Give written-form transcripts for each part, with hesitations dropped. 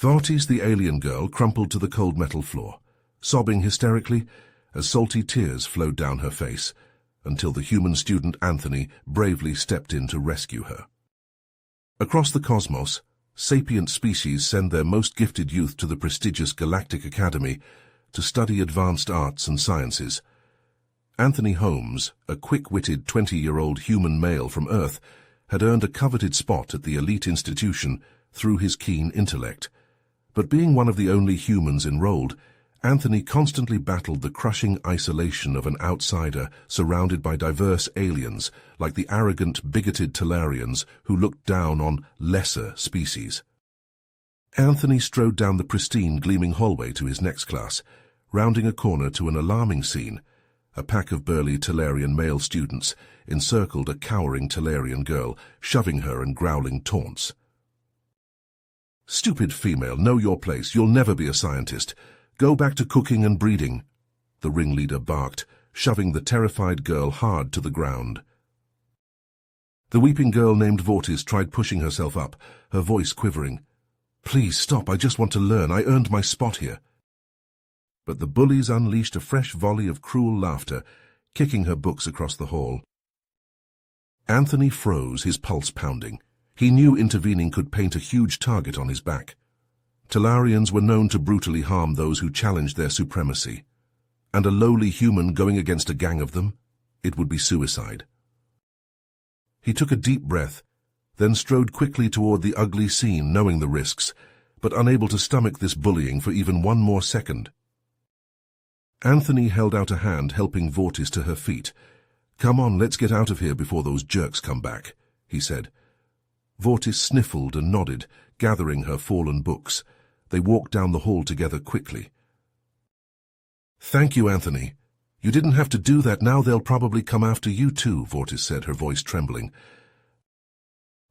Vortis, the alien girl, crumpled to the cold metal floor, sobbing hysterically as salty tears flowed down her face, until the human student Anthony bravely stepped in to rescue her. Across the cosmos, sapient species send their most gifted youth to the prestigious Galactic Academy to study advanced arts and sciences. Anthony Holmes, a quick-witted 20-year-old human male from Earth, had earned a coveted spot at the elite institution through his keen intellect. But being one of the only humans enrolled, Anthony constantly battled the crushing isolation of an outsider surrounded by diverse aliens like the arrogant, bigoted Talarians who looked down on lesser species. Anthony strode down the pristine, gleaming hallway to his next class, rounding a corner to an alarming scene. A pack of burly Talarian male students encircled a cowering Talarian girl, shoving her and growling taunts. "Stupid female, know your place. You'll never be a scientist. Go back to cooking and breeding," the ringleader barked, shoving the terrified girl hard to the ground. The weeping girl named Vortis tried pushing herself up, her voice quivering. "Please stop, I just want to learn. I earned my spot here." But the bullies unleashed a fresh volley of cruel laughter, kicking her books across the hall. Anthony froze, his pulse pounding. He knew intervening could paint a huge target on his back. Talarians were known to brutally harm those who challenged their supremacy. And a lowly human going against a gang of them? It would be suicide. He took a deep breath, then strode quickly toward the ugly scene, knowing the risks, but unable to stomach this bullying for even one more second. Anthony held out a hand, helping Vortis to her feet. "Come on, let's get out of here before those jerks come back," he said. Vortis sniffled and nodded, gathering her fallen books. They walked down the hall together quickly. "Thank you, Anthony. You didn't have to do that. Now they'll probably come after you too," Vortis said, her voice trembling.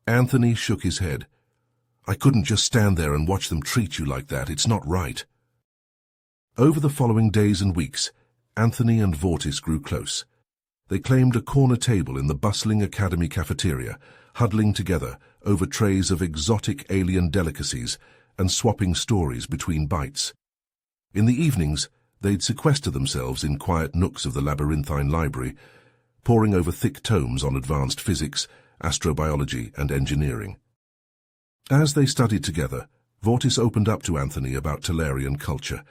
Anthony shook his head. "I couldn't just stand there and watch them treat you like that. It's not right." Over the following days and weeks, Anthony and Vortis grew close. They claimed a corner table in the bustling academy cafeteria, huddling together over trays of exotic alien delicacies and swapping stories between bites. In the evenings, they'd sequester themselves in quiet nooks of the labyrinthine library, poring over thick tomes on advanced physics, astrobiology, and engineering. As they studied together, Vortis opened up to Anthony about Talarian culture.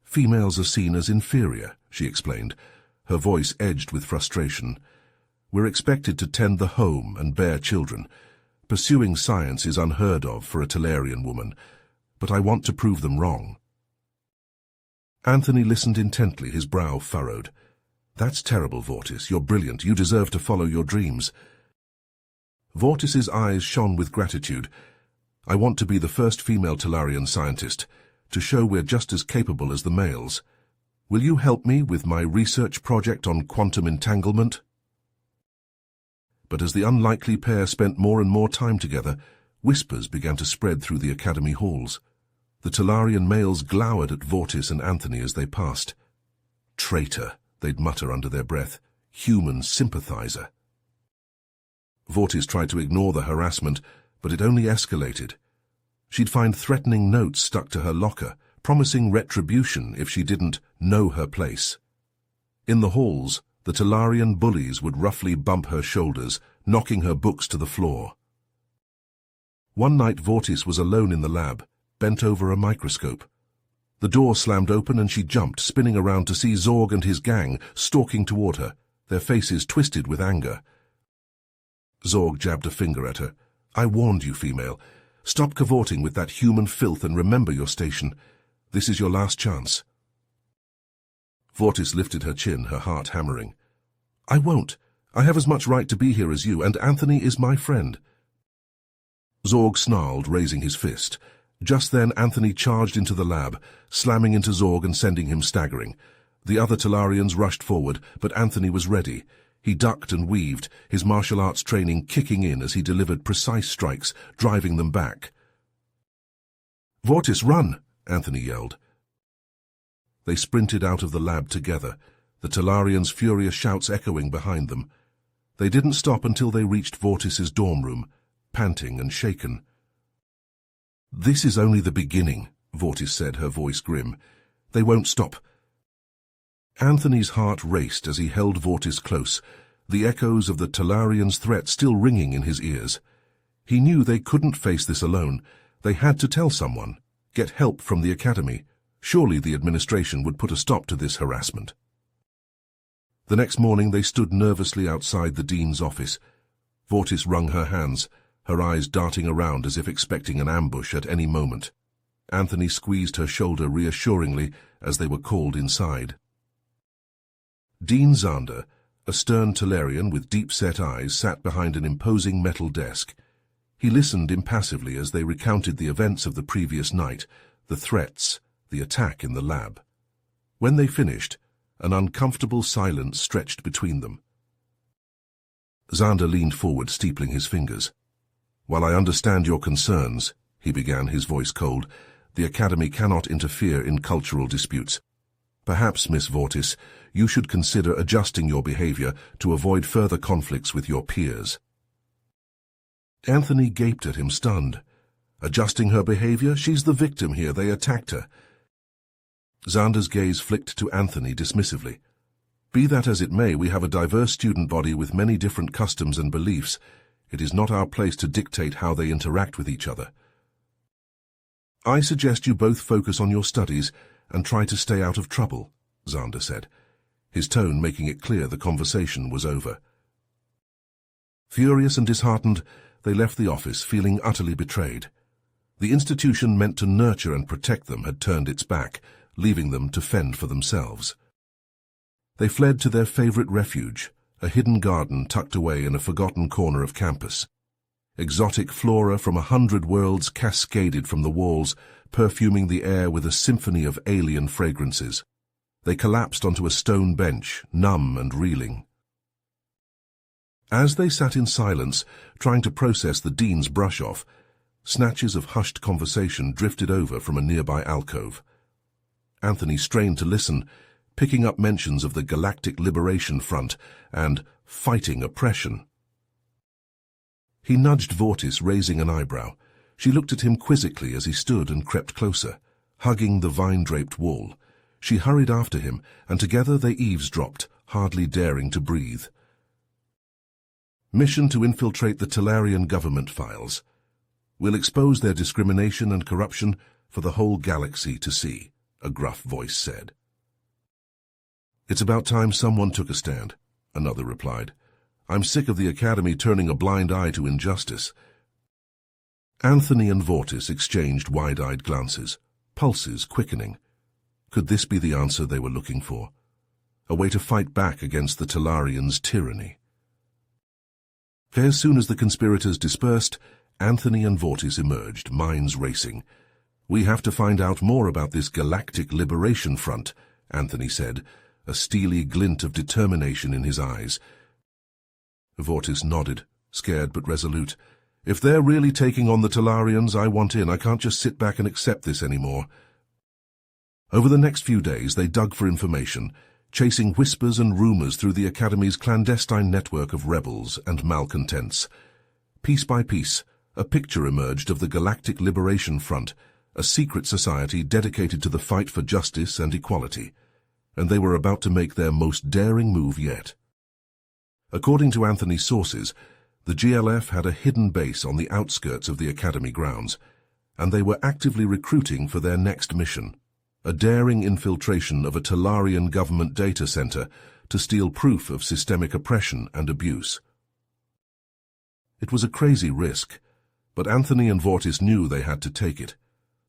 "Females are seen as inferior," she explained, her voice edged with frustration. "We're expected to tend the home and bear children. Pursuing science is unheard of for a Talarian woman, but I want to prove them wrong." Anthony listened intently, his brow furrowed. "That's terrible, Vortis. You're brilliant. You deserve to follow your dreams." Vortis's eyes shone with gratitude. "I want to be the first female Talarian scientist, to show we're just as capable as the males. Will you help me with my research project on quantum entanglement?" But as the unlikely pair spent more and more time together, whispers began to spread through the academy halls. The Talarian males glowered at Vortis and Anthony as they passed. "Traitor," they'd mutter under their breath. "Human sympathizer." Vortis tried to ignore the harassment, but it only escalated. She'd find threatening notes stuck to her locker, promising retribution if she didn't know her place. In the halls, the Talarian bullies would roughly bump her shoulders, knocking her books to the floor. One night Vortis was alone in the lab, bent over a microscope. The door slammed open and she jumped, spinning around to see Zorg and his gang stalking toward her, their faces twisted with anger. Zorg jabbed a finger at her. "I warned you, female. Stop cavorting with that human filth and remember your station. This is your last chance." Vortis lifted her chin, her heart hammering. "I won't. I have as much right to be here as you, and Anthony is my friend." Zorg snarled, raising his fist. Just then Anthony charged into the lab, slamming into Zorg and sending him staggering. The other Talarians rushed forward, but Anthony was ready. He ducked and weaved, his martial arts training kicking in as he delivered precise strikes, driving them back. "Vortis, run!" Anthony yelled. They sprinted out of the lab together, the Talarians' furious shouts echoing behind them. They didn't stop until they reached Vortis's dorm room, panting and shaken. This is only the beginning, Vortis said, her voice grim. They won't stop. Anthony's heart raced as he held Vortis close, the echoes of the Talarians' threat still ringing in his ears. He knew they couldn't face this alone. They had to tell someone, get help from the Academy. Surely the administration would put a stop to this harassment. The next morning they stood nervously outside the dean's office. Vortis wrung her hands, her eyes darting around as if expecting an ambush at any moment. Anthony squeezed her shoulder reassuringly as they were called inside. Dean Xander, a stern Talarian with deep-set eyes, sat behind an imposing metal desk. He listened impassively as they recounted the events of the previous night, the threats, the attack in the lab. When they finished, an uncomfortable silence stretched between them. Xander leaned forward, steepling his fingers. "While I understand your concerns," he began, his voice cold, "the Academy cannot interfere in cultural disputes. Perhaps, Miss Vortis, you should consider adjusting your behavior to avoid further conflicts with your peers." Anthony gaped at him, stunned. Adjusting her behavior? She's the victim here. They attacked her. Xander's gaze flicked to Anthony dismissively. "Be that as it may, we have a diverse student body with many different customs and beliefs. It is not our place to dictate how they interact with each other. I suggest you both focus on your studies and try to stay out of trouble," Xander said, his tone making it clear the conversation was over. Furious and disheartened, they left the office, feeling utterly betrayed. The institution meant to nurture and protect them had turned its back, leaving them to fend for themselves. They fled to their favorite refuge, a hidden garden tucked away in a forgotten corner of campus. Exotic flora from 100 worlds cascaded from the walls, perfuming the air with a symphony of alien fragrances. They collapsed onto a stone bench, numb and reeling. As they sat in silence, trying to process the dean's brush-off, snatches of hushed conversation drifted over from a nearby alcove. Anthony strained to listen, picking up mentions of the Galactic Liberation Front and fighting oppression. He nudged Vortis, raising an eyebrow. She looked at him quizzically as he stood and crept closer, hugging the vine-draped wall. She hurried after him, and together they eavesdropped, hardly daring to breathe. Mission to infiltrate the Talarian government files. We'll expose their discrimination and corruption for the whole galaxy to see, a gruff voice said. It's about time someone took a stand, another replied. I'm sick of the Academy turning a blind eye to injustice. Anthony and Vortis exchanged wide-eyed glances, pulses quickening. Could this be the answer they were looking for? A way to fight back against the Talarians' tyranny. As soon as the conspirators dispersed, Anthony and Vortis emerged, minds racing. We have to find out more about this Galactic Liberation Front, Anthony said, a steely glint of determination in his eyes. Vortis nodded, scared but resolute. If they're really taking on the Talarians, I want in. I can't just sit back and accept this anymore. Over the next few days, they dug for information, chasing whispers and rumors through the Academy's clandestine network of rebels and malcontents. Piece by piece, a picture emerged of the Galactic Liberation Front, a secret society dedicated to the fight for justice and equality, and they were about to make their most daring move yet. According to Anthony's sources, the GLF had a hidden base on the outskirts of the Academy grounds, and they were actively recruiting for their next mission, a daring infiltration of a Talarian government data center to steal proof of systemic oppression and abuse. It was a crazy risk, but Anthony and Vortis knew they had to take it.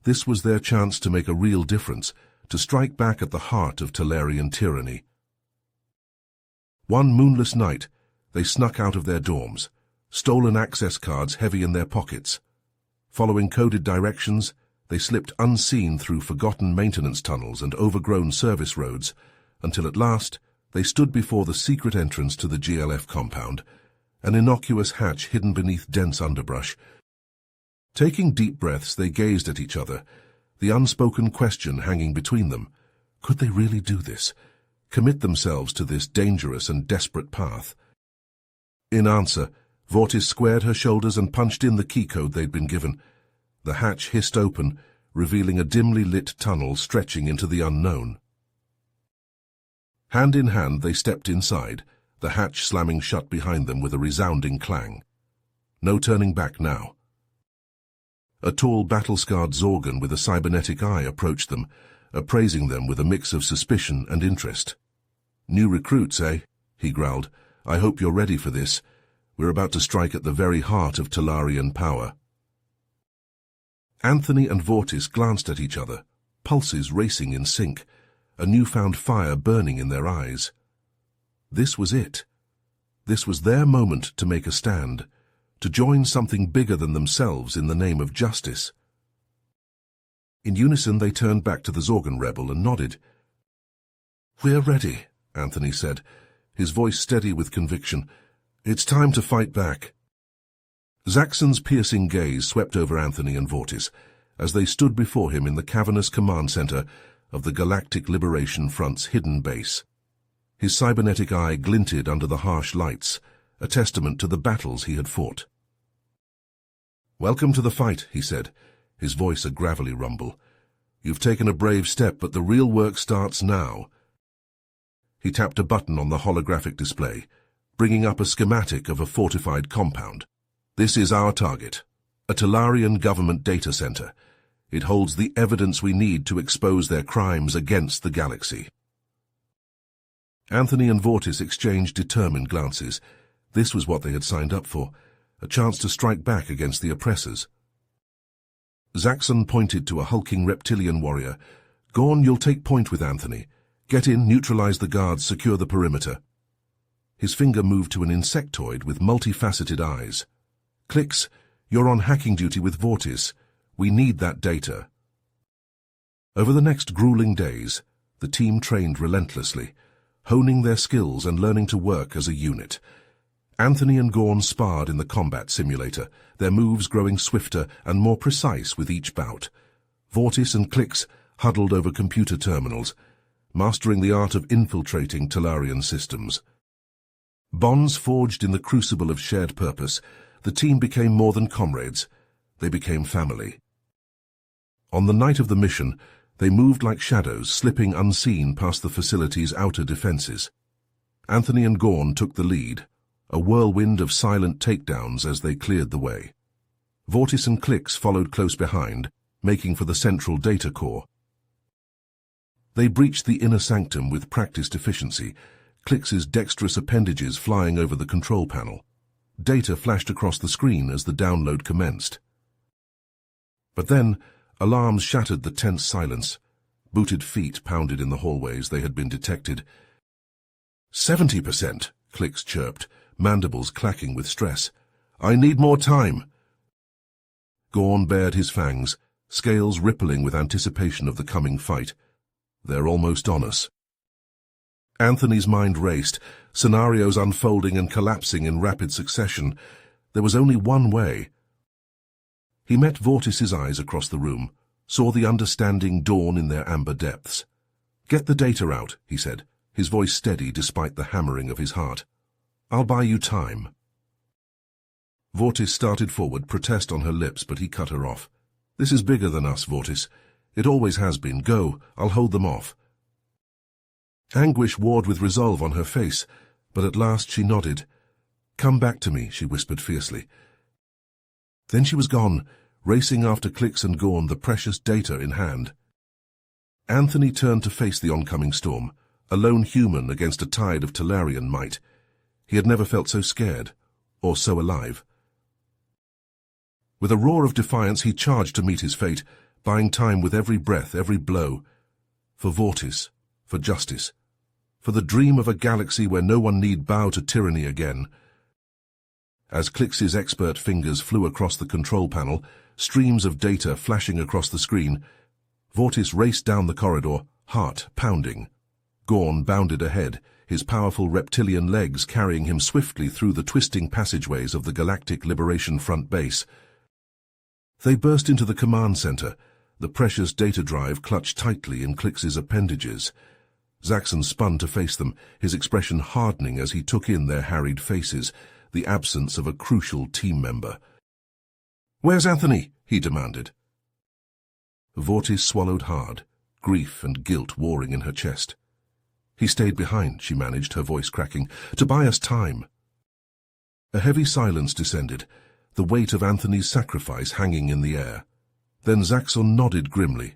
This was their chance to make a real difference, to strike back at the heart of Talarian tyranny. One moonless night, they snuck out of their dorms, stolen access cards heavy in their pockets. Following coded directions, they slipped unseen through forgotten maintenance tunnels and overgrown service roads, until at last they stood before the secret entrance to the GLF compound, an innocuous hatch hidden beneath dense underbrush. Taking deep breaths, they gazed at each other, the unspoken question hanging between them. Could they really do this? Commit themselves to this dangerous and desperate path? In answer, Vortis squared her shoulders and punched in the key code they'd been given. The hatch hissed open, revealing a dimly lit tunnel stretching into the unknown. Hand in hand they stepped inside, the hatch slamming shut behind them with a resounding clang. No turning back now. A tall, battle-scarred Zorgan with a cybernetic eye approached them, appraising them with a mix of suspicion and interest. "New recruits, eh?" he growled. "I hope you're ready for this. We're about to strike at the very heart of Talarian power." Anthony and Vortis glanced at each other, pulses racing in sync, a newfound fire burning in their eyes. This was it. This was their moment to make a stand, to join something bigger than themselves in the name of justice. In unison they turned back to the Zorgan rebel and nodded. "We're ready," Anthony said, his voice steady with conviction. "It's time to fight back." Zaxxon's piercing gaze swept over Anthony and Vortis as they stood before him in the cavernous command center of the Galactic Liberation Front's hidden base. His cybernetic eye glinted under the harsh lights, a testament to the battles he had fought. "Welcome to the fight," he said, his voice a gravelly rumble. "You've taken a brave step, but the real work starts now." He tapped a button on the holographic display, bringing up a schematic of a fortified compound. "This is our target, a Talarian government data center. It holds the evidence we need to expose their crimes against the galaxy." Anthony and Vortis exchanged determined glances. This was what they had signed up for, a chance to strike back against the oppressors. Zaxxon pointed to a hulking reptilian warrior. "Gorn, you'll take point with Anthony. Get in, neutralize the guards, secure the perimeter." His finger moved to an insectoid with multifaceted eyes. "Clix, you're on hacking duty with Vortis. We need that data." Over the next grueling days, the team trained relentlessly, honing their skills and learning to work as a unit. Anthony and Gorn sparred in the combat simulator, their moves growing swifter and more precise with each bout. Vortis and Clix huddled over computer terminals, mastering the art of infiltrating Talarian systems. Bonds forged in the crucible of shared purpose, the team became more than comrades. They became family. On the night of the mission, they moved like shadows, slipping unseen past the facility's outer defenses. Anthony and Gorn took the lead, a whirlwind of silent takedowns as they cleared the way. Vortis and Clix followed close behind, making for the central data core. They breached the inner sanctum with practiced efficiency, Clix's dexterous appendages flying over the control panel. Data flashed across the screen as the download commenced. But then, alarms shattered the tense silence. Booted feet pounded in the hallways. They had been detected. 70%, Clix chirped, mandibles clacking with stress. "I need more time." Gorn bared his fangs, scales rippling with anticipation of the coming fight. "They're almost on us." Anthony's mind raced, scenarios unfolding and collapsing in rapid succession. There was only one way. He met Vortis's eyes across the room, saw the understanding dawn in their amber depths. "Get the data out," he said, his voice steady despite the hammering of his heart. "I'll buy you time." Vortis started forward, protest on her lips, but he cut her off. "This is bigger than us, Vortis. It always has been. Go, I'll hold them off." Anguish warred with resolve on her face, but at last she nodded. "Come back to me," she whispered fiercely. Then she was gone, racing after Clix and Gorn, the precious data in hand. Anthony turned to face the oncoming storm, a lone human against a tide of Talarian might. He had never felt so scared, or so alive. With a roar of defiance he charged to meet his fate, buying time with every breath, every blow. For Vortis, for justice, for the dream of a galaxy where no one need bow to tyranny again. As Clix's expert fingers flew across the control panel, streams of data flashing across the screen, Vortis raced down the corridor, heart pounding. Gorn bounded ahead, his powerful reptilian legs carrying him swiftly through the twisting passageways of the Galactic Liberation Front base. They burst into the command center, the precious data drive clutched tightly in Clix's appendages. Zaxxon spun to face them, his expression hardening as he took in their harried faces, the absence of a crucial team member. "Where's Anthony?" he demanded. Vortis swallowed hard, grief and guilt warring in her chest. He stayed behind, she managed, her voice cracking, to buy us time. A heavy silence descended, the weight of Anthony's sacrifice hanging in the air. Then Zaxxon nodded grimly.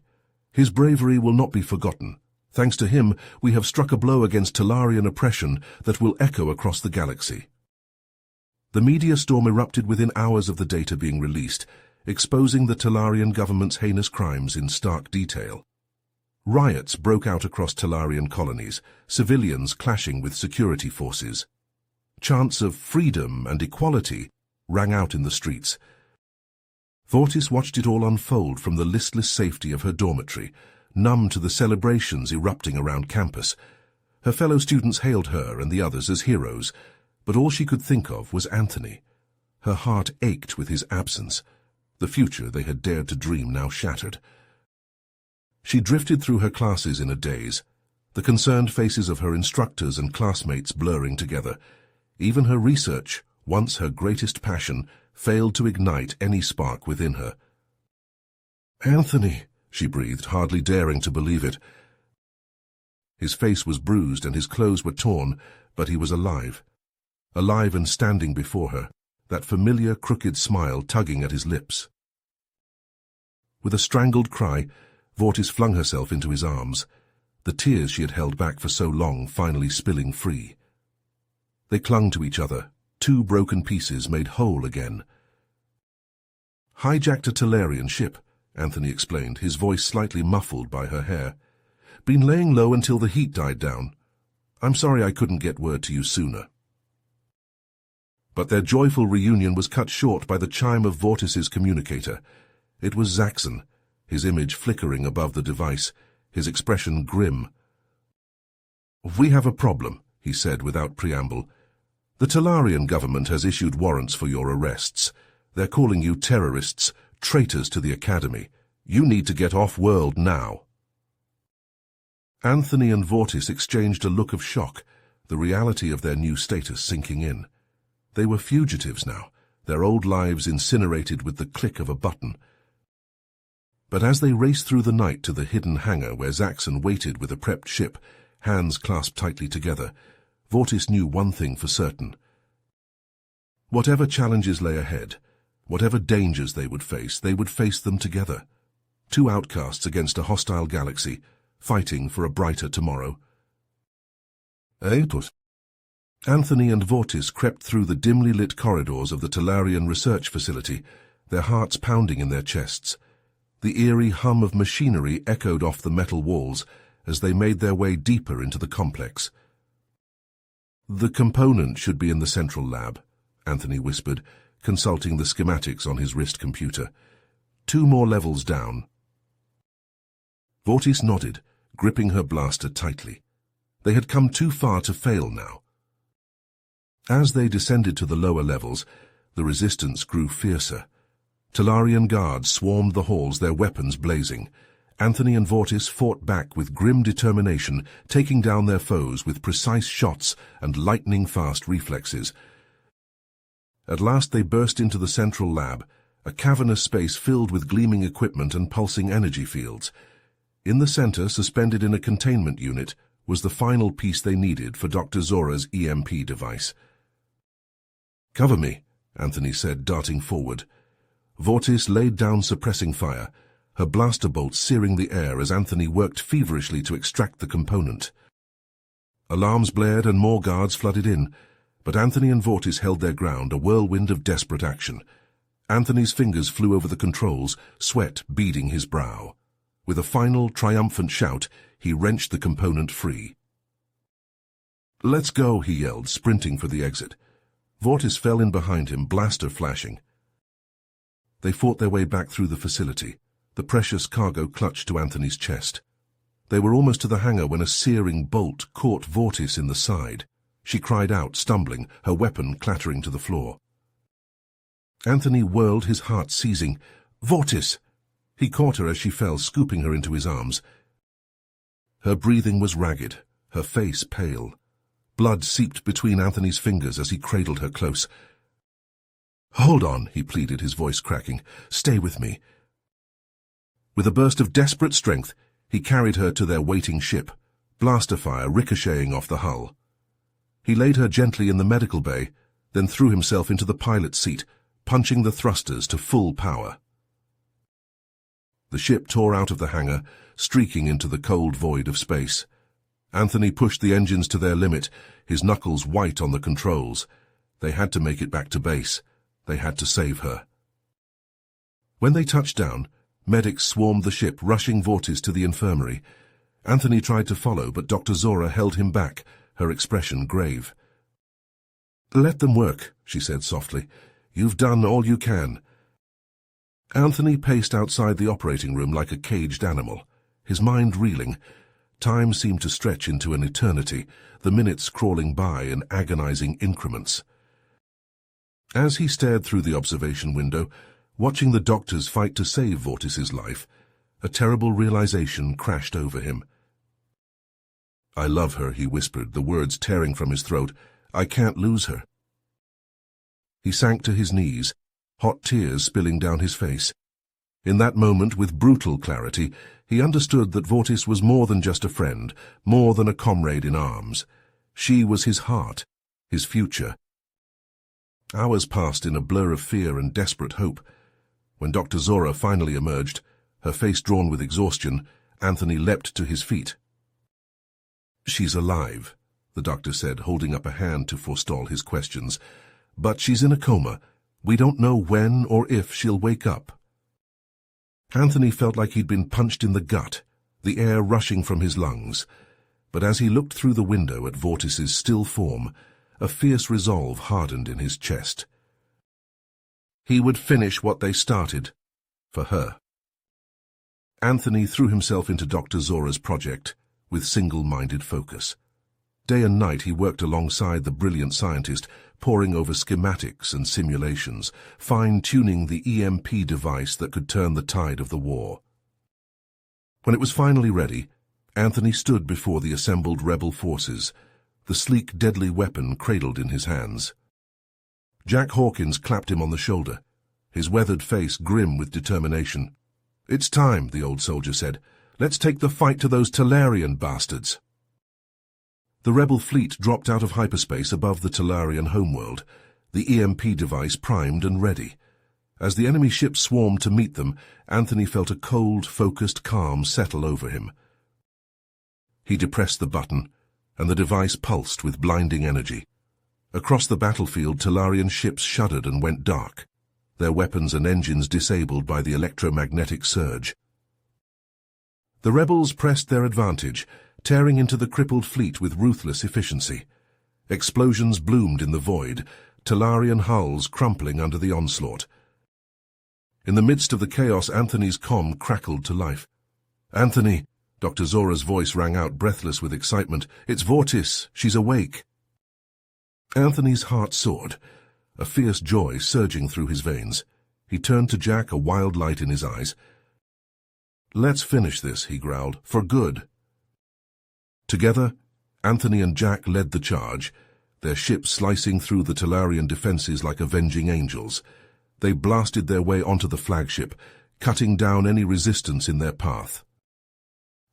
His bravery will not be forgotten. Thanks to him, we have struck a blow against Talarian oppression that will echo across the galaxy. The media storm erupted within hours of the data being released, exposing the Talarian government's heinous crimes in stark detail. Riots broke out across Talarian colonies, civilians clashing with security forces. Chants of freedom and equality rang out in the streets. Vortis watched it all unfold from the listless safety of her dormitory, numb to the celebrations erupting around campus. Her fellow students hailed her and the others as heroes, but all she could think of was Anthony. Her heart ached with his absence. The future they had dared to dream now shattered. She drifted through her classes in a daze, the concerned faces of her instructors and classmates blurring together. Even her research, once her greatest passion, failed to ignite any spark within her. "Anthony," she breathed, hardly daring to believe it. His face was bruised and his clothes were torn, but he was alive. Alive and standing before her, that familiar crooked smile tugging at his lips. With a strangled cry, Vortis flung herself into his arms, the tears she had held back for so long finally spilling free. They clung to each other, two broken pieces made whole again. "Hijacked a Talarian ship," Anthony explained, his voice slightly muffled by her hair. "Been laying low until the heat died down. I'm sorry I couldn't get word to you sooner." But their joyful reunion was cut short by the chime of Vortis's communicator. It was Zaxxon, his image flickering above the device, his expression grim. "We have a problem," he said without preamble. "The Talarian government has issued warrants for your arrests. They're calling you terrorists, traitors to the Academy. You need to get off-world now." Anthony and Vortis exchanged a look of shock, the reality of their new status sinking in. They were fugitives now, their old lives incinerated with the click of a button. But as they raced through the night to the hidden hangar where Zaxxon waited with a prepped ship, hands clasped tightly together, Vortis knew one thing for certain. Whatever challenges lay ahead, whatever dangers they would face them together. Two outcasts against a hostile galaxy, fighting for a brighter tomorrow. Anthony and Vortis crept through the dimly lit corridors of the Talarian research facility, their hearts pounding in their chests. The eerie hum of machinery echoed off the metal walls as they made their way deeper into the complex. "The component should be in the central lab," Anthony whispered, consulting the schematics on his wrist computer. "2 more levels down." Vortis nodded, gripping her blaster tightly. They had come too far to fail now. As they descended to the lower levels, the resistance grew fiercer. Talarian guards swarmed the halls, their weapons blazing. Anthony and Vortis fought back with grim determination, taking down their foes with precise shots and lightning-fast reflexes. At last they burst into the central lab, a cavernous space filled with gleaming equipment and pulsing energy fields. In the center, suspended in a containment unit, was the final piece they needed for Dr. Zora's EMP device. "Cover me," Anthony said, darting forward. Vortis laid down suppressing fire, her blaster bolts searing the air as Anthony worked feverishly to extract the component. Alarms blared and more guards flooded in, but Anthony and Vortis held their ground, a whirlwind of desperate action. Anthony's fingers flew over the controls, sweat beading his brow. With a final, triumphant shout, he wrenched the component free. "Let's go," he yelled, sprinting for the exit. Vortis fell in behind him, blaster flashing. They fought their way back through the facility, the precious cargo clutched to Anthony's chest. They were almost to the hangar when a searing bolt caught Vortis in the side. She cried out, stumbling, her weapon clattering to the floor. Anthony whirled, his heart seizing. "Vortis!" He caught her as she fell, scooping her into his arms. Her breathing was ragged, her face pale. Blood seeped between Anthony's fingers as he cradled her close. "Hold on," he pleaded, his voice cracking. "Stay with me." With a burst of desperate strength, he carried her to their waiting ship, blaster fire ricocheting off the hull. He laid her gently in the medical bay, then threw himself into the pilot's seat, punching the thrusters to full power. The ship tore out of the hangar, streaking into the cold void of space. Anthony pushed the engines to their limit, his knuckles white on the controls. They had to make it back to base. They had to save her. When they touched down, medics swarmed the ship, rushing Vortis to the infirmary. Anthony tried to follow, but Dr. Zora held him back, her expression grave. "Let them work," she said softly. "You've done all you can." Anthony paced outside the operating room like a caged animal, his mind reeling. Time seemed to stretch into an eternity, the minutes crawling by in agonizing increments. As he stared through the observation window, watching the doctors fight to save Vortis's life, a terrible realization crashed over him. "I love her," he whispered, the words tearing from his throat. "I can't lose her." He sank to his knees, hot tears spilling down his face. In that moment, with brutal clarity, he understood that Vortis was more than just a friend, more than a comrade in arms. She was his heart, his future. Hours passed in a blur of fear and desperate hope. When Dr. Zora finally emerged, her face drawn with exhaustion, Anthony leapt to his feet. "She's alive," the doctor said, holding up a hand to forestall his questions. "But she's in a coma. We don't know when or if she'll wake up." Anthony felt like he'd been punched in the gut, the air rushing from his lungs. But as he looked through the window at Vortis's still form, a fierce resolve hardened in his chest. He would finish what they started, for her. Anthony threw himself into Dr. Zora's project with single-minded focus. Day and night he worked alongside the brilliant scientist, poring over schematics and simulations, fine-tuning the EMP device that could turn the tide of the war. When it was finally ready, Anthony stood before the assembled rebel forces, the sleek, deadly weapon cradled in his hands. Jack Hawkins clapped him on the shoulder, his weathered face grim with determination. "It's time," the old soldier said. "Let's take the fight to those Talarian bastards." The rebel fleet dropped out of hyperspace above the Talarian homeworld, the EMP device primed and ready. As the enemy ships swarmed to meet them, Anthony felt a cold, focused calm settle over him. He depressed the button, and the device pulsed with blinding energy. Across the battlefield, Talarian ships shuddered and went dark, their weapons and engines disabled by the electromagnetic surge. The rebels pressed their advantage, tearing into the crippled fleet with ruthless efficiency. Explosions bloomed in the void, Talarian hulls crumpling under the onslaught. In the midst of the chaos, Anthony's comm crackled to life. "Anthony!" Dr. Zora's voice rang out, breathless with excitement. "It's Vortis. She's awake." Anthony's heart soared, a fierce joy surging through his veins. He turned to Jack, a wild light in his eyes. "Let's finish this," he growled, "for good." Together, Anthony and Jack led the charge, their ship slicing through the Talarian defenses like avenging angels. They blasted their way onto the flagship, cutting down any resistance in their path.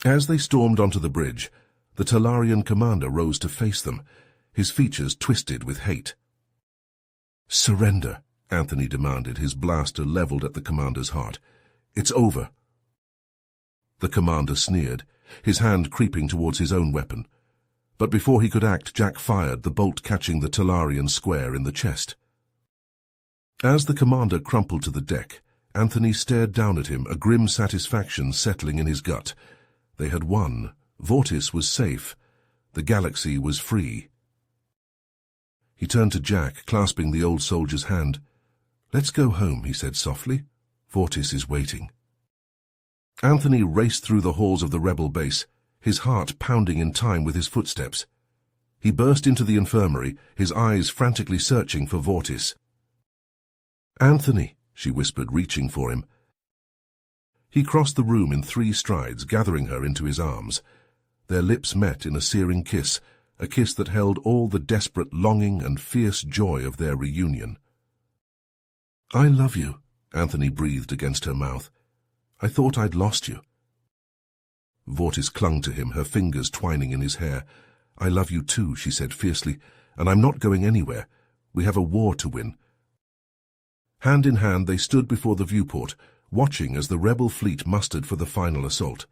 As they stormed onto the bridge, the Talarian commander rose to face them, his features twisted with hate. "Surrender," Anthony demanded, his blaster leveled at the commander's heart. "It's over." The commander sneered, his hand creeping towards his own weapon. But before he could act, Jack fired, the bolt catching the Talarian square in the chest. As the commander crumpled to the deck, Anthony stared down at him, a grim satisfaction settling in his gut. They had won. Vortis was safe. The galaxy was free. He turned to Jack, clasping the old soldier's hand. "Let's go home," he said softly. "Vortis is waiting." Anthony raced through the halls of the rebel base, his heart pounding in time with his footsteps. He burst into the infirmary, his eyes frantically searching for Vortis. "Anthony," she whispered, reaching for him. He crossed the room in 3 strides, gathering her into his arms. Their lips met in a searing kiss, a kiss that held all the desperate longing and fierce joy of their reunion. I love you, Anthony breathed against her mouth. I thought I'd lost you. Vortis clung to him, her fingers twining in his hair. I love you too, she said fiercely, and I'm not going anywhere. We have a war to win. Hand in hand they stood before the viewport, watching as the rebel fleet mustered for the final assault.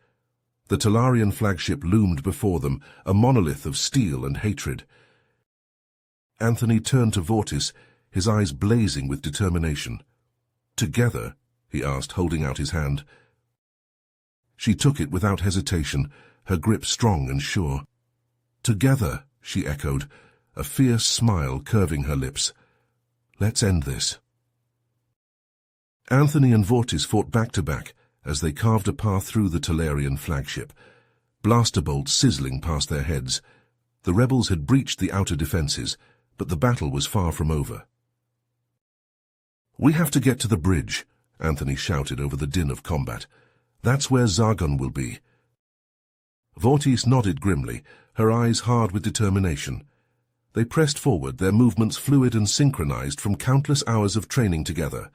The Talarian flagship loomed before them, a monolith of steel and hatred. Anthony turned to Vortis, his eyes blazing with determination. Together? He asked, holding out his hand. She took it without hesitation, her grip strong and sure. Together, she echoed, a fierce smile curving her lips. Let's end this. Anthony and Vortis fought back to back as they carved a path through the Talarian flagship, blaster bolts sizzling past their heads. The rebels had breached the outer defenses, but the battle was far from over. We have to get to the bridge, Anthony shouted over the din of combat. That's where Zargon will be. Vortis nodded grimly, her eyes hard with determination. They pressed forward, their movements fluid and synchronized from countless hours of training together.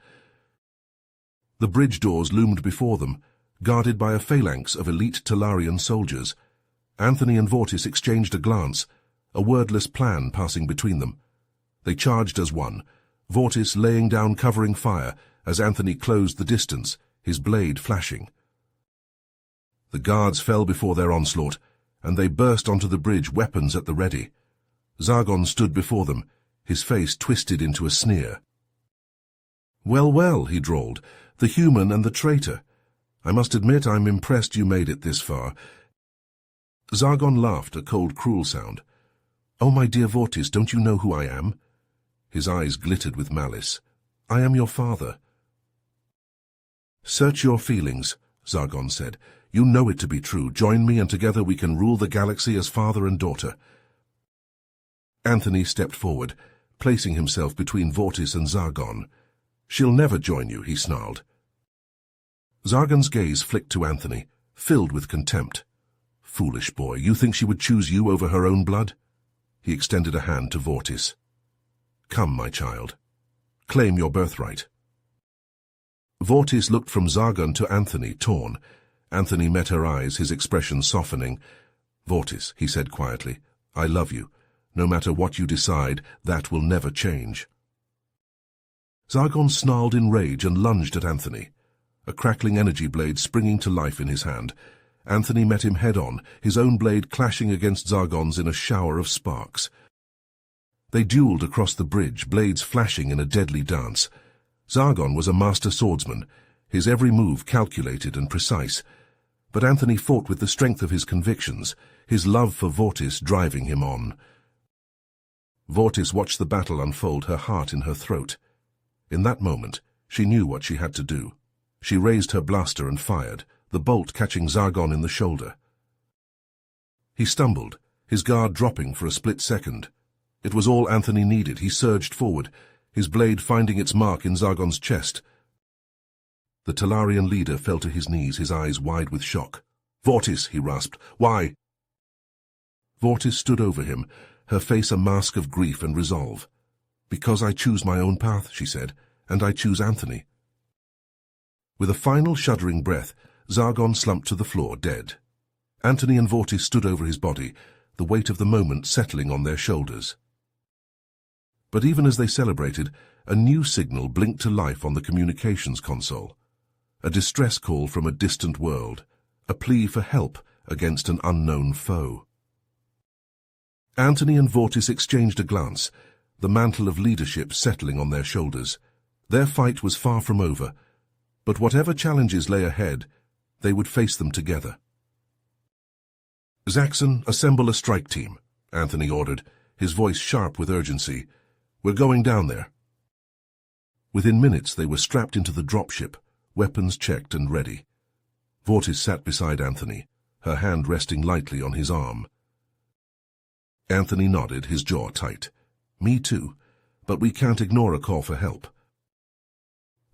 The bridge doors loomed before them, guarded by a phalanx of elite Talarian soldiers. Anthony and Vortis exchanged a glance, a wordless plan passing between them. They charged as one, Vortis laying down covering fire as Anthony closed the distance, his blade flashing. The guards fell before their onslaught, and they burst onto the bridge, weapons at the ready. Zargon stood before them, his face twisted into a sneer. Well, well, he drawled, the human and the traitor. I must admit I'm impressed you made it this far. Zargon laughed, a cold, cruel sound. Oh, my dear Vortis, don't you know who I am? His eyes glittered with malice. I am your father. Search your feelings, Zargon said. You know it to be true. Join me and together we can rule the galaxy as father and daughter. Anthony stepped forward, placing himself between Vortis and Zargon. She'll never join you, he snarled. Zargon's gaze flicked to Anthony, filled with contempt. Foolish boy, you think she would choose you over her own blood? He extended a hand to Vortis. Come, my child. Claim your birthright. Vortis looked from Zargon to Anthony, torn. Anthony met her eyes, his expression softening. Vortis, he said quietly, I love you. No matter what you decide, that will never change. Zargon snarled in rage and lunged at Anthony, a crackling energy blade springing to life in his hand. Anthony met him head-on, his own blade clashing against Zargon's in a shower of sparks. They dueled across the bridge, blades flashing in a deadly dance. Zargon was a master swordsman, his every move calculated and precise. But Anthony fought with the strength of his convictions, his love for Vortis driving him on. Vortis watched the battle unfold, her heart in her throat. In that moment, she knew what she had to do. She raised her blaster and fired, the bolt catching Zargon in the shoulder. He stumbled, his guard dropping for a split second. It was all Anthony needed. He surged forward, his blade finding its mark in Zargon's chest. The Talarian leader fell to his knees, his eyes wide with shock. Vortis, he rasped. Why? Vortis stood over him, her face a mask of grief and resolve. Because I choose my own path, she said, and I choose Anthony. With a final shuddering breath, Zargon slumped to the floor, dead. Anthony and Vortis stood over his body, the weight of the moment settling on their shoulders. But even as they celebrated, a new signal blinked to life on the communications console. A distress call from a distant world, a plea for help against an unknown foe. Anthony and Vortis exchanged a glance, the mantle of leadership settling on their shoulders. Their fight was far from over, but whatever challenges lay ahead, they would face them together. Zaxxon, assemble a strike team, Anthony ordered, his voice sharp with urgency. We're going down there. Within minutes they were strapped into the dropship, weapons checked and ready. Vortis sat beside Anthony, her hand resting lightly on his arm. Anthony nodded, his jaw tight. Me too, but we can't ignore a call for help.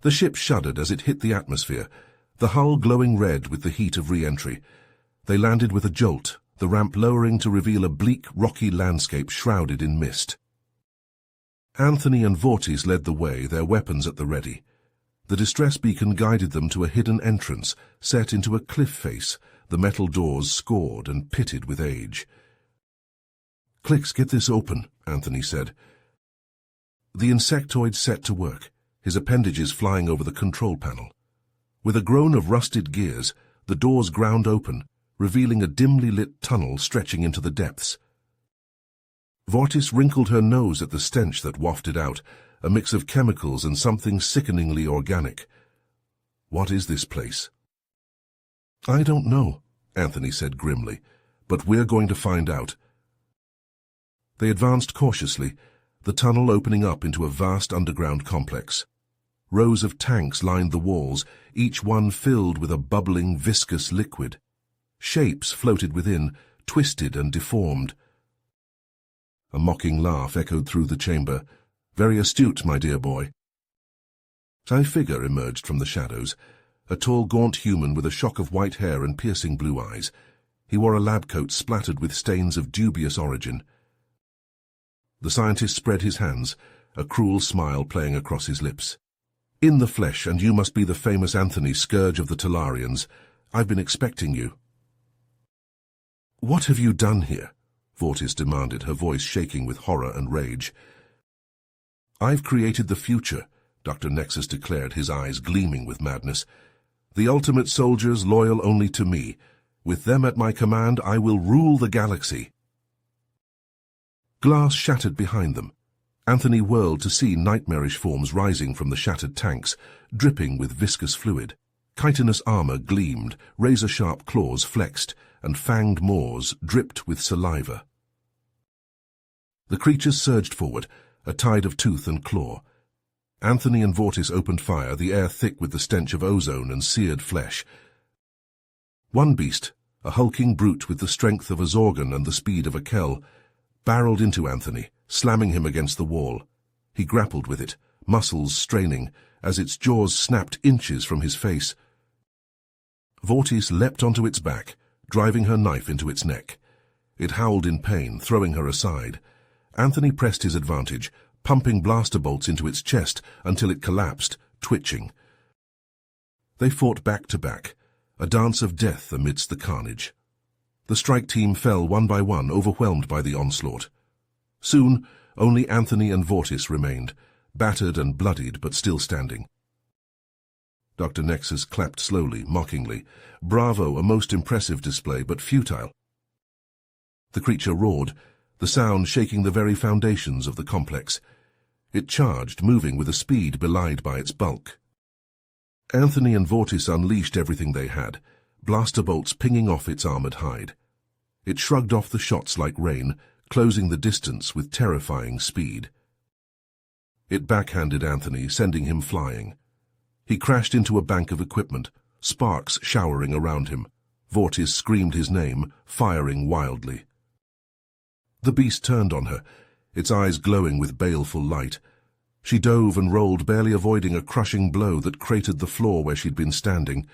The ship shuddered as it hit the atmosphere, the hull glowing red with the heat of re-entry. They landed with a jolt, the ramp lowering to reveal a bleak, rocky landscape shrouded in mist. Anthony and Vortis led the way, their weapons at the ready. The distress beacon guided them to a hidden entrance set into a cliff face, the metal doors scored and pitted with age. "Clicks, get this open," Anthony said. The insectoid set to work, his appendages flying over the control panel. With a groan of rusted gears, the doors ground open, revealing a dimly lit tunnel stretching into the depths. Vortis wrinkled her nose at the stench that wafted out, a mix of chemicals and something sickeningly organic. "What is this place?" "I don't know," Anthony said grimly, "but we're going to find out." They advanced cautiously, the tunnel opening up into a vast underground complex. Rows of tanks lined the walls, each one filled with a bubbling, viscous liquid. Shapes floated within, twisted and deformed. A mocking laugh echoed through the chamber. "Very astute, my dear boy." A figure emerged from the shadows, a tall, gaunt human with a shock of white hair and piercing blue eyes. He wore a lab coat splattered with stains of dubious origin. The scientist spread his hands, a cruel smile playing across his lips. "In the flesh, and you must be the famous Anthony, scourge of the Talarians. I've been expecting you." "What have you done here?" Vortis demanded, her voice shaking with horror and rage. "I've created the future," Dr. Nexus declared, his eyes gleaming with madness. "The ultimate soldiers loyal only to me. With them at my command, I will rule the galaxy." Glass shattered behind them. Anthony whirled to see nightmarish forms rising from the shattered tanks, dripping with viscous fluid. Chitinous armor gleamed, razor-sharp claws flexed, and fanged maws dripped with saliva. The creatures surged forward, a tide of tooth and claw. Anthony and Vortis opened fire, the air thick with the stench of ozone and seared flesh. One beast, a hulking brute with the strength of a Zorgon and the speed of a Kell, barreled into Anthony, slamming him against the wall. He grappled with it, muscles straining, as its jaws snapped inches from his face. Vortis leapt onto its back, driving her knife into its neck. It howled in pain, throwing her aside. Anthony pressed his advantage, pumping blaster bolts into its chest until it collapsed, twitching. They fought back to back, a dance of death amidst the carnage. The strike team fell one by one, overwhelmed by the onslaught. Soon, only Anthony and Vortis remained, battered and bloodied but still standing. Dr. Nexus clapped slowly, mockingly. "Bravo, a most impressive display, but futile." The creature roared, the sound shaking the very foundations of the complex. It charged, moving with a speed belied by its bulk. Anthony and Vortis unleashed everything they had, blaster bolts pinging off its armored hide. It shrugged off the shots like rain, closing the distance with terrifying speed. It backhanded Anthony, sending him flying. He crashed into a bank of equipment, sparks showering around him. Vortis screamed his name, firing wildly. The beast turned on her, its eyes glowing with baleful light. She dove and rolled, barely avoiding a crushing blow that cratered the floor where she'd been standing.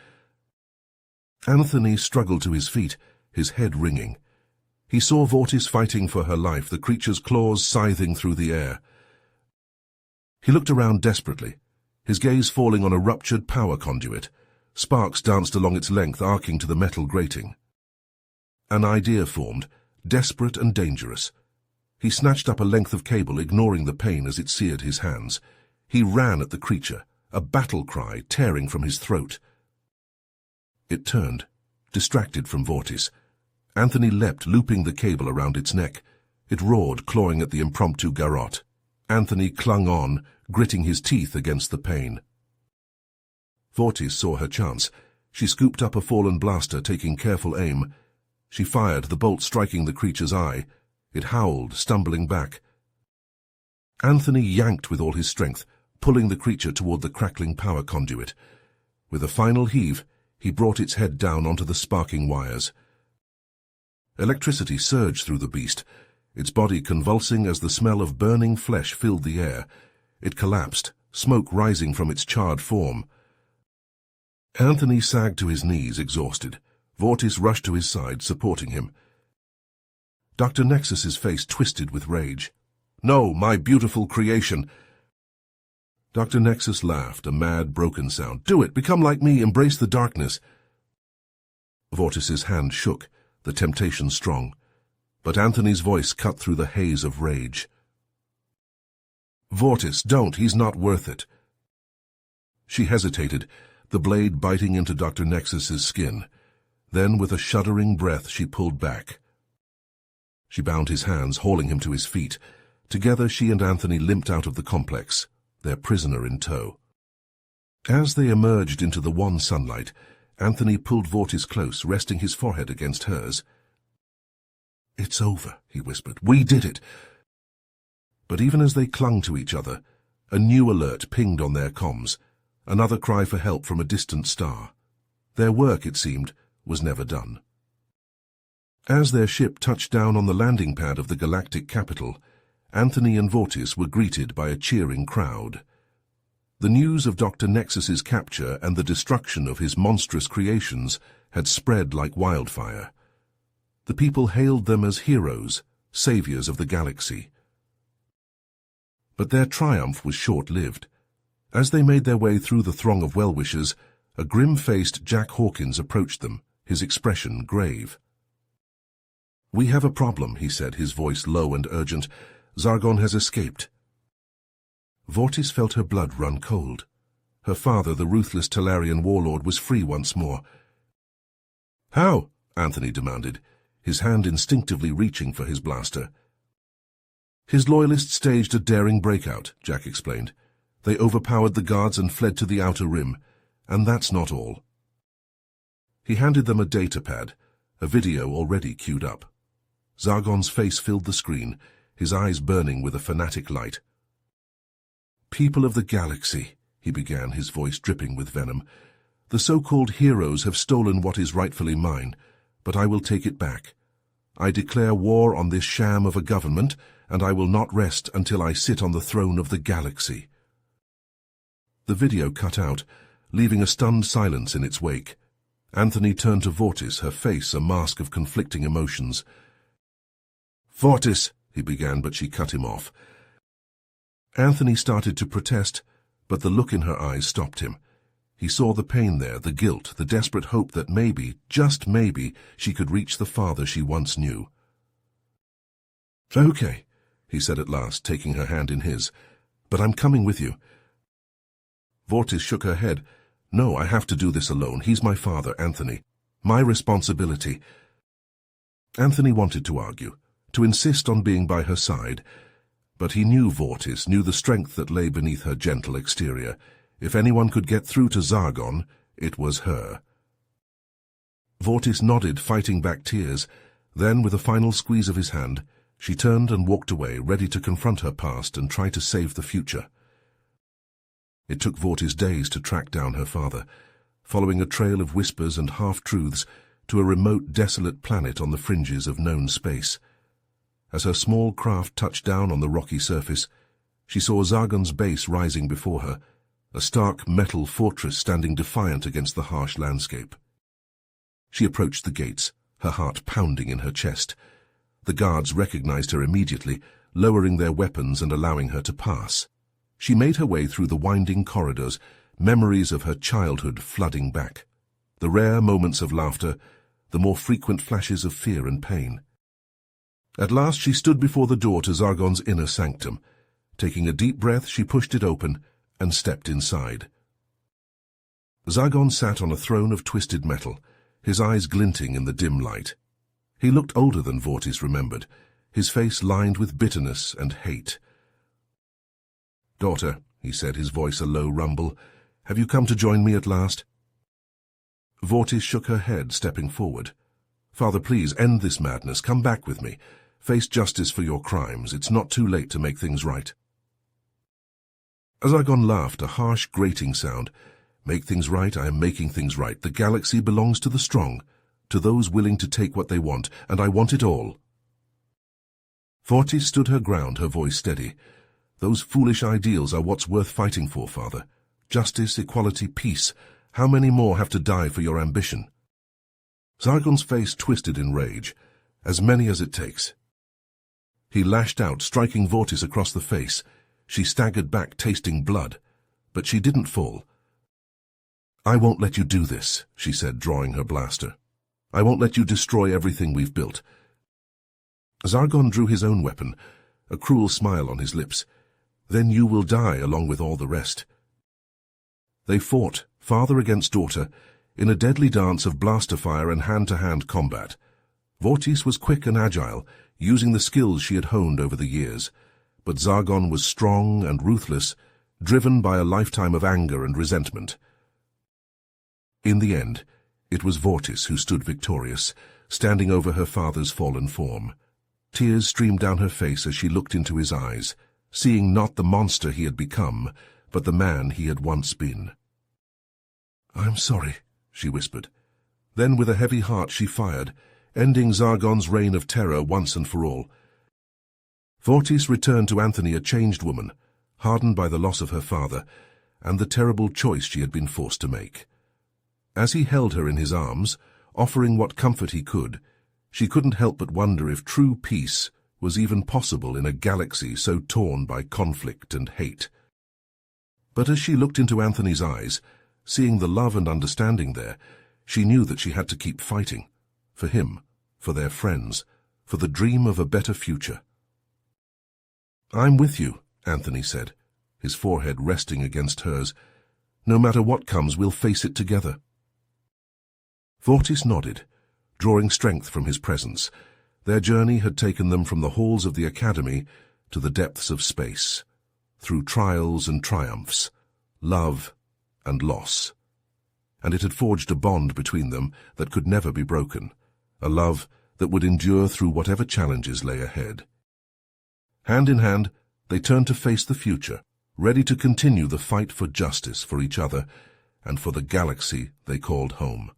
Anthony struggled to his feet, his head ringing. He saw Vortis fighting for her life, the creature's claws scything through the air. He looked around desperately, his gaze falling on a ruptured power conduit. Sparks danced along its length, arcing to the metal grating. An idea formed, desperate and dangerous. He snatched up a length of cable, ignoring the pain as it seared his hands. He ran at the creature, a battle cry tearing from his throat. It turned, distracted from Vortis. Anthony leapt, looping the cable around its neck. It roared, clawing at the impromptu garrote. Anthony clung on, gritting his teeth against the pain. Vortis saw her chance. She scooped up a fallen blaster, taking careful aim. She fired, the bolt striking the creature's eye. It howled, stumbling back. Anthony yanked with all his strength, pulling the creature toward the crackling power conduit. With a final heave, he brought its head down onto the sparking wires. Electricity surged through the beast, its body convulsing as the smell of burning flesh filled the air. It collapsed, smoke rising from its charred form. Anthony sagged to his knees, exhausted. Vortis rushed to his side, supporting him. Dr. Nexus's face twisted with rage. No, my beautiful creation. Dr. Nexus laughed, a mad, broken sound. Do it! Become like me! Embrace the darkness! Vortis's hand shook, the temptation strong. But Anthony's voice cut through the haze of rage. Vortis, don't! He's not worth it! She hesitated, the blade biting into Dr. Nexus's skin. Then, with a shuddering breath, she pulled back. She bound his hands, hauling him to his feet. Together, she and Anthony limped out of the complex, their prisoner in tow. As they emerged into the wan sunlight, Anthony pulled Vortis close, resting his forehead against hers. "It's over," he whispered. "We did it." But even as they clung to each other, a new alert pinged on their comms, another cry for help from a distant star. Their work, it seemed, was never done. As their ship touched down on the landing pad of the galactic capital, Anthony and Vortis were greeted by a cheering crowd. The news of Dr. Nexus's capture and the destruction of his monstrous creations had spread like wildfire. The people hailed them as heroes, saviors of the galaxy. But their triumph was short-lived. As they made their way through the throng of well-wishers, a grim-faced Jack Hawkins approached them, his expression grave. "We have a problem," he said, his voice low and urgent. "Zargon has escaped." Vortis felt her blood run cold. Her father, the ruthless Talarian warlord, was free once more. "How?" Anthony demanded, his hand instinctively reaching for his blaster. "His loyalists staged a daring breakout," Jack explained. "They overpowered the guards and fled to the outer rim. And that's not all." He handed them a data pad, a video already queued up. Zargon's face filled the screen, his eyes burning with a fanatic light. "People of the galaxy," he began, his voice dripping with venom. "The so-called heroes have stolen what is rightfully mine, but I will take it back. I declare war on this sham of a government, and I will not rest until I sit on the throne of the galaxy." The video cut out, leaving a stunned silence in its wake. Anthony turned to Vortis, her face a mask of conflicting emotions. "Vortis," he began, but she cut him off. Anthony started to protest, but the look in her eyes stopped him. He saw the pain there, the guilt, the desperate hope that maybe, just maybe, she could reach the father she once knew. "Okay," he said at last, taking her hand in his. "But I'm coming with you." Vortis shook her head. "No, I have to do this alone. He's my father, Anthony. My responsibility." Anthony wanted to argue, to insist on being by her side, but he knew Vortis, knew the strength that lay beneath her gentle exterior. If anyone could get through to Zargon, it was her. Vortis nodded, fighting back tears. Then, with a final squeeze of his hand, she turned and walked away, ready to confront her past and try to save the future. It took Vortis days to track down her father, following a trail of whispers and half-truths to a remote, desolate planet on the fringes of known space. As her small craft touched down on the rocky surface, she saw Zargon's base rising before her, a stark metal fortress standing defiant against the harsh landscape. She approached the gates, her heart pounding in her chest. The guards recognized her immediately, lowering their weapons and allowing her to pass. She made her way through the winding corridors, memories of her childhood flooding back. The rare moments of laughter, the more frequent flashes of fear and pain. At last she stood before the door to Zargon's inner sanctum. Taking a deep breath, she pushed it open and stepped inside. Zargon sat on a throne of twisted metal, his eyes glinting in the dim light. He looked older than Vortis remembered, his face lined with bitterness and hate. "Daughter," he said, his voice a low rumble, "have you come to join me at last?" Vortis shook her head, stepping forward. "Father, please, end this madness. Come back with me. Face justice for your crimes. It's not too late to make things right." Zargon laughed, a harsh, grating sound. "Make things right, I am making things right. The galaxy belongs to the strong, to those willing to take what they want, and I want it all." Vortis stood her ground, her voice steady. "Those foolish ideals are what's worth fighting for, Father. Justice, equality, peace. How many more have to die for your ambition?" Zargon's face twisted in rage. "As many as it takes." He lashed out, striking Vortis across the face. She staggered back, tasting blood, but she didn't fall. "I won't let you do this," she said, drawing her blaster. "I won't let you destroy everything we've built." Zargon drew his own weapon, a cruel smile on his lips. "Then you will die along with all the rest." They fought, father against daughter, in a deadly dance of blaster fire and hand-to-hand combat. Vortis was quick and agile, using the skills she had honed over the years, but Zargon was strong and ruthless, driven by a lifetime of anger and resentment. In the end, it was Vortis who stood victorious, standing over her father's fallen form. Tears streamed down her face as she looked into his eyes, seeing not the monster he had become, but the man he had once been. "I'm sorry," she whispered. Then with a heavy heart she fired, ending Zargon's reign of terror once and for all. Vortis returned to Anthony a changed woman, hardened by the loss of her father and the terrible choice she had been forced to make. As he held her in his arms, offering what comfort he could, she couldn't help but wonder if true peace was even possible in a galaxy so torn by conflict and hate. But as she looked into Anthony's eyes, seeing the love and understanding there, she knew that she had to keep fighting. For him, for their friends, for the dream of a better future. "I'm with you," Anthony said, his forehead resting against hers. "No matter what comes, we'll face it together." Vortis nodded, drawing strength from his presence. Their journey had taken them from the halls of the academy to the depths of space, through trials and triumphs, love and loss. And it had forged a bond between them that could never be broken, a love that would endure through whatever challenges lay ahead. Hand in hand, they turned to face the future, ready to continue the fight for justice for each other and for the galaxy they called home.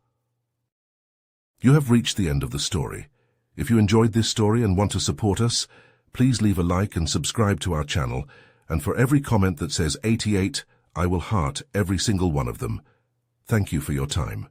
You have reached the end of the story. If you enjoyed this story and want to support us, please leave a like and subscribe to our channel, and for every comment that says 88, I will heart every single one of them. Thank you for your time.